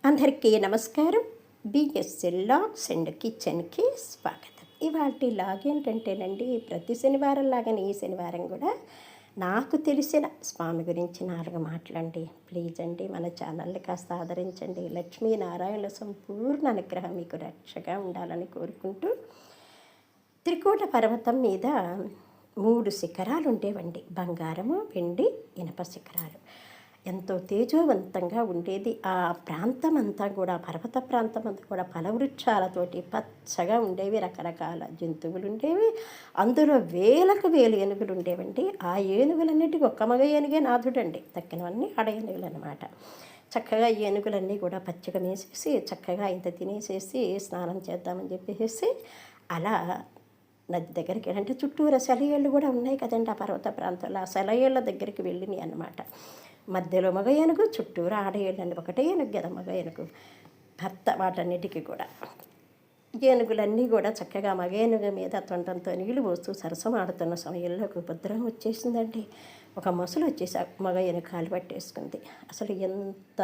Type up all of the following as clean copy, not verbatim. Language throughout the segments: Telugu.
అందరికీ నమస్కారం. బిఎస్ఎల్ లాగ్స్ అండ్ కిచెన్కి స్వాగతం. ఇవాళ లాగ్ ఏంటంటేనండి, ప్రతి శనివారం లాగానే ఈ శనివారం కూడా నాకు తెలిసిన స్వామి గురించి 4 మాటలండి. ప్లీజ్ అండి, మన ఛానల్ని కాస్త ఆదరించండి. లక్ష్మీనారాయణ సంపూర్ణ అనుగ్రహం మీకు రక్షగా ఉండాలని కోరుకుంటూ, త్రికూట పర్వతం మీద 3 శిఖరాలు ఉండేవండి. బంగారము, వెండి, ఇనప శిఖరాలు. ఎంతో తేజోవంతంగా ఉండేది. ఆ ప్రాంతం అంతా కూడా, పర్వత ప్రాంతం అంతా కూడా ఫలవృక్షాలతోటి పచ్చగా ఉండేవి. రకరకాల జంతువులు ఉండేవి. అందులో వేలకు వేలు ఏనుగులు ఉండేవండి. ఆ ఏనుగులన్నిటికీ ఒక్క మగ ఏనుగే నాథుడండి, తక్కినవన్నీ ఆడ ఏనుగులు అనమాట. చక్కగా ఏనుగులన్నీ కూడా పచ్చిక మేసేసి చక్కగా ఇంత తినేసేసి స్నానం చేద్దామని చెప్పేసి అలా నది దగ్గరికి, అంటే చుట్టూరా సెలయేళ్ళు కూడా ఉన్నాయి కదండి ఆ పర్వత ప్రాంతంలో. ఆ సెలయేళ్ళ దగ్గరికి వెళ్ళినాయి అన్నమాట. మధ్యలో మగ ఏనుగు, చుట్టూరా ఆడ ఏళ్ళండి. ఒకటే ఏనుగు కదా మగ ఏనుగు, భర్త వాటన్నిటికీ కూడా. ఏనుగులన్నీ కూడా చక్కగా మగ ఏనుగు మీద తొండంతో నీళ్లు పోస్తూ సరసం ఆడుతున్న సమయంలో ఒక ఉపద్రవం వచ్చేసిందండి. ఒక మొసలు వచ్చేసి మగ ఏనుగు కాలు పట్టేసుకుంది. అసలు ఎంత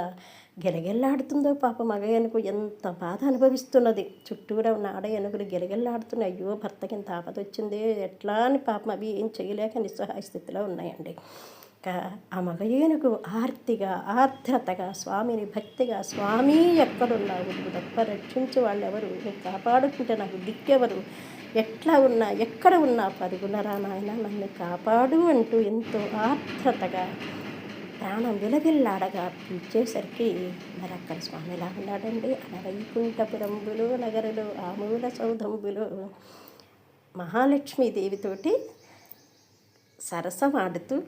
గిలగిల్లాడుతుందో పాప మగ ఏనుగు, ఎంత బాధ అనుభవిస్తున్నది. చుట్టూరా ఉన్న ఆడ ఏనుగులు గిలగిల్లాడుతున్నాయి. అయ్యో భర్తకి ఇంత ఆపద వచ్చింది ఎట్లా అని పాపం అవి ఏం చేయలేక నిస్సహాయ స్థితిలో ఉన్నాయండి. ఆ మగ ఏనుగు ఆర్తిగా, ఆర్ద్రతగా, స్వామిని భక్తిగా, స్వామి ఎక్కడున్నావు, నువ్వు తప్ప రక్షించే వాళ్ళు ఎవరు, నువ్వు కాపాడుకుంటే నాకు దిక్కెవరు, ఎట్లా ఉన్నా ఎక్కడ ఉన్నా పరుగునరా నాయన నన్ను కాపాడు అంటూ ఎంతో ఆర్ద్రతగా ప్రాణం విలవిల్లాడగా పిలిచేసరికి మరి అక్కడ స్వామి ఎలా ఉన్నాడండి. అనవైకుంఠపురంబులు నగరులు ఆమూల సౌధంబులు మహాలక్ష్మీదేవితోటి సరసమాడుతూ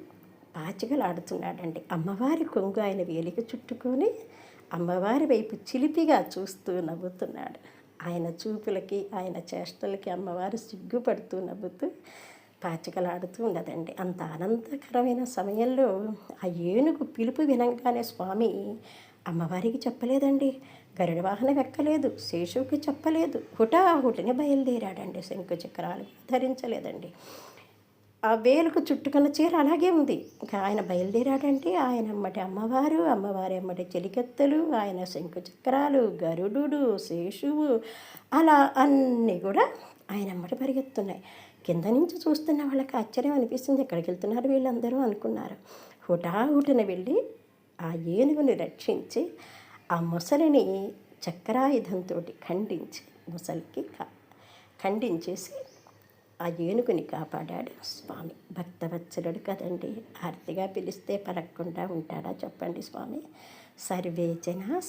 పాచికలాడుతున్నాడండి. అమ్మవారి కొంగు ఆయన వేలికి చుట్టుకొని అమ్మవారి వైపు చిలిపిగా చూస్తూ నవ్వుతున్నాడు. ఆయన చూపులకి, ఆయన చేష్టలకి అమ్మవారు సిగ్గుపడుతూ నవ్వుతూ పాచికలాడుతూ ఉన్నదండి. అంత ఆనందకరమైన సమయంలో ఆ ఏనుగు పిలుపు వినంగానే స్వామి అమ్మవారికి చెప్పలేదండి, గరుడ వాహనం ఎక్కలేదు, శేషువుకి చెప్పలేదు, హుటాహుటిని బయలుదేరాడండి. శంకు చక్రాలు ధరించలేదండి. ఆ వేలుకు చుట్టుకున్న చీర అలాగే ఉంది. ఇంకా ఆయన బయలుదేరాడంటే ఆయన అమ్మటి అమ్మవారు, అమ్మవారి అమ్మటి చెలికెత్తలు, ఆయన శంకు చక్రాలు, గరుడు, శేషువు, అలా అన్నీ కూడా ఆయన అమ్మటి పరిగెత్తున్నాయి. కింద నుంచి చూస్తున్న వాళ్ళకి ఆశ్చర్యం అనిపిస్తుంది, ఎక్కడికి వెళ్తున్నారు వీళ్ళందరూ అనుకున్నారు. హుటాహుటిన వెళ్ళి ఆ ఏనుగుని రక్షించి ఆ మొసలిని చక్రాయుధంతో ఖండించి, మొసలికి ఖండించేసి ఆ ఏనుగుని కాపాడాడు స్వామి. భక్తవత్సలుడు కదండి, ఆర్తిగా పిలిస్తే పలక్కుండా ఉంటాడా చెప్పండి స్వామి. సర్వే జన